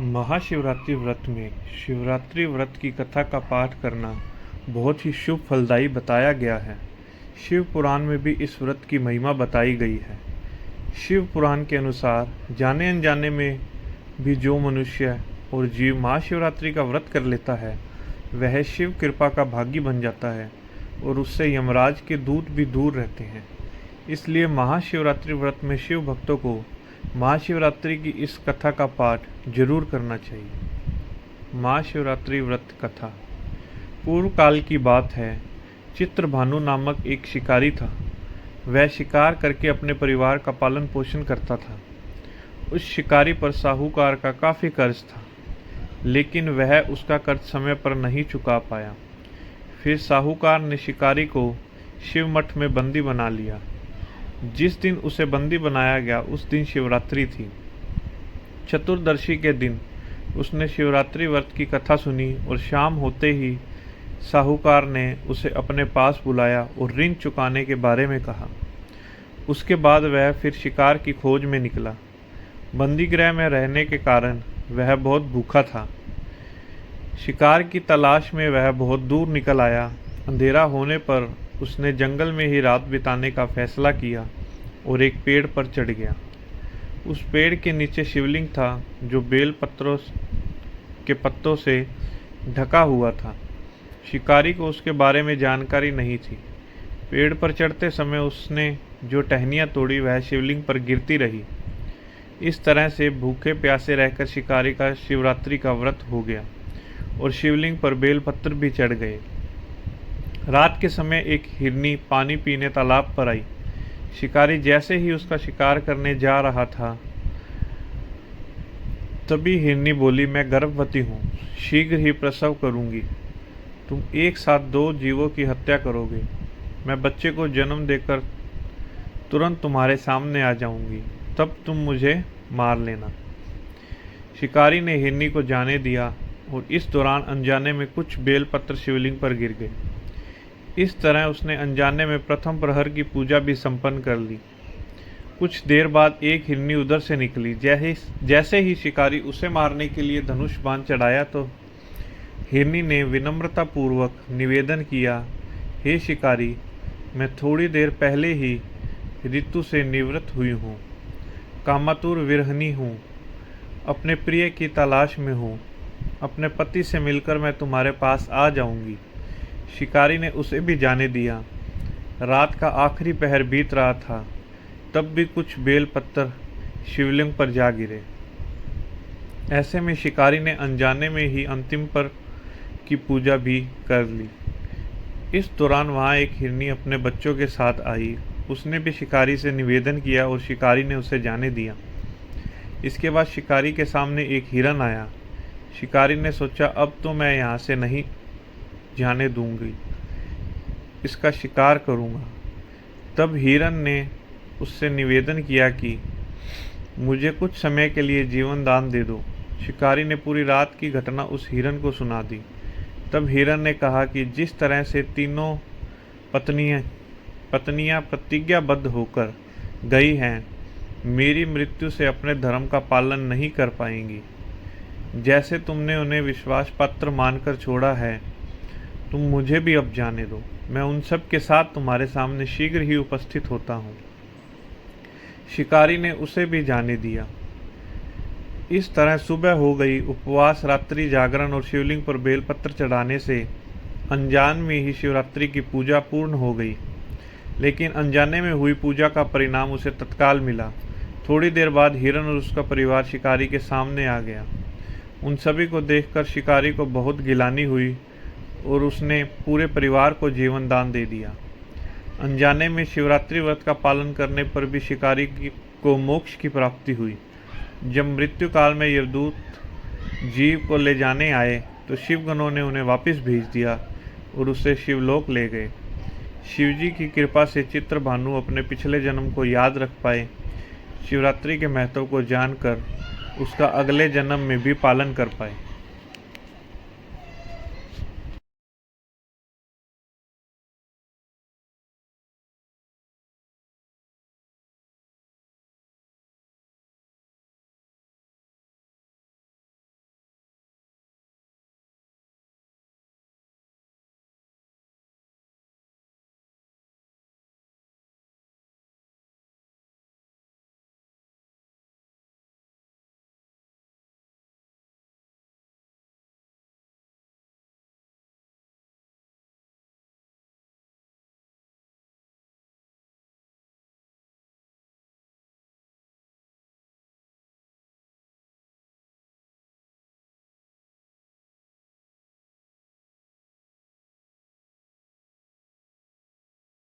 महाशिवरात्रि व्रत में शिवरात्रि व्रत की कथा का पाठ करना बहुत ही शुभ फलदायी बताया गया है। शिव पुराण में भी इस व्रत की महिमा बताई गई है। शिव पुराण के अनुसार जाने अनजाने में भी जो मनुष्य और जीव महाशिवरात्रि का व्रत कर लेता है वह शिव कृपा का भागी बन जाता है और उससे यमराज के दूत भी दूर रहते हैं। इसलिए महाशिवरात्रि व्रत में शिव भक्तों को महाशिवरात्रि की इस कथा का पाठ जरूर करना चाहिए। महाशिवरात्रि व्रत कथा। पूर्व काल की बात है। चित्रभानु नामक एक शिकारी था। वह शिकार करके अपने परिवार का पालन पोषण करता था। उस शिकारी पर साहूकार का काफ़ी कर्ज था, लेकिन वह उसका कर्ज समय पर नहीं चुका पाया। फिर साहूकार ने शिकारी को शिव मठ में बंदी बना लिया। जिस दिन उसे बंदी बनाया गया उस दिन शिवरात्रि थी। चतुर्दशी के दिन उसने शिवरात्रि व्रत की कथा सुनी और शाम होते ही साहूकार ने उसे अपने पास बुलाया और ऋण चुकाने के बारे में कहा। उसके बाद वह फिर शिकार की खोज में निकला। बंदी गृह में रहने के कारण वह बहुत भूखा था। शिकार की तलाश में वह बहुत दूर निकल आया। अंधेरा होने पर उसने जंगल में ही रात बिताने का फैसला किया और एक पेड़ पर चढ़ गया। उस पेड़ के नीचे शिवलिंग था जो बेल पत्रों के पत्तों से ढका हुआ था। शिकारी को उसके बारे में जानकारी नहीं थी। पेड़ पर चढ़ते समय उसने जो टहनियाँ तोड़ी वह शिवलिंग पर गिरती रही। इस तरह से भूखे प्यासे रहकर शिकारी का शिवरात्रि का व्रत हो गया और शिवलिंग पर बेल पत्र भी चढ़ गए। रात के समय एक हिरनी पानी पीने तालाब पर आई। शिकारी जैसे ही उसका शिकार करने जा रहा था तभी हिरनी बोली, मैं गर्भवती हूँ, शीघ्र ही प्रसव करूँगी। तुम एक साथ 2 जीवों की हत्या करोगे। मैं बच्चे को जन्म देकर तुरंत तुम्हारे सामने आ जाऊँगी, तब तुम मुझे मार लेना। शिकारी ने हिरनी को जाने दिया और इस दौरान अनजाने में कुछ बेलपत्र शिवलिंग पर गिर गए। इस तरह उसने अनजाने में प्रथम प्रहर की पूजा भी संपन्न कर ली। कुछ देर बाद एक हिरनी उधर से निकली। जैसे ही शिकारी उसे मारने के लिए धनुष बाण चढ़ाया तो हिरनी ने विनम्रता पूर्वक निवेदन किया, हे शिकारी, मैं थोड़ी देर पहले ही ऋतु से निवृत्त हुई हूँ, कामातुर विरहिणी हूँ, अपने प्रिय की तलाश में हूँ। अपने पति से मिलकर मैं तुम्हारे पास आ जाऊंगी। शिकारी ने उसे भी जाने दिया। रात का आखिरी पहर बीत रहा था, तब भी कुछ बेल पत्थर शिवलिंग पर जा गिरे। ऐसे में शिकारी ने अनजाने में ही अंतिम पर की पूजा भी कर ली। इस दौरान वहाँ एक हिरनी अपने बच्चों के साथ आई। उसने भी शिकारी से निवेदन किया और शिकारी ने उसे जाने दिया। इसके बाद शिकारी के सामने एक हिरन आया। शिकारी ने सोचा, अब तो मैं यहाँ से नहीं जाने दूंगी, इसका शिकार करूंगा। तब हिरन ने उससे निवेदन किया कि मुझे कुछ समय के लिए जीवन दान दे दो। शिकारी ने पूरी रात की घटना उस हिरन को सुना दी। तब हिरन ने कहा कि जिस तरह से तीनों पत्नियां प्रतिज्ञाबद्ध होकर गई हैं, मेरी मृत्यु से अपने धर्म का पालन नहीं कर पाएंगी। जैसे तुमने उन्हें विश्वास पात्र मानकर छोड़ा है, तुम मुझे भी अब जाने दो। मैं उन सब के साथ तुम्हारे सामने शीघ्र ही उपस्थित होता हूँ। शिकारी ने उसे भी जाने दिया। इस तरह सुबह हो गई। उपवास, रात्रि जागरण और शिवलिंग पर बेलपत्र चढ़ाने से अनजान में ही शिवरात्रि की पूजा पूर्ण हो गई। लेकिन अनजाने में हुई पूजा का परिणाम उसे तत्काल मिला। थोड़ी देर बाद हिरन और उसका परिवार शिकारी के सामने आ गया। उन सभी को देखकर शिकारी को बहुत गिलानी हुई और उसने पूरे परिवार को जीवन दान दे दिया। अनजाने में शिवरात्रि व्रत का पालन करने पर भी शिकारी को मोक्ष की प्राप्ति हुई। जब मृत्यु काल में यमदूत जीव को ले जाने आए तो शिवगणों ने उन्हें वापस भेज दिया और उसे शिवलोक ले गए। शिवजी की कृपा से चित्रभानु अपने पिछले जन्म को याद रख पाए, शिवरात्रि के महत्व को जानकर उसका अगले जन्म में भी पालन कर पाए।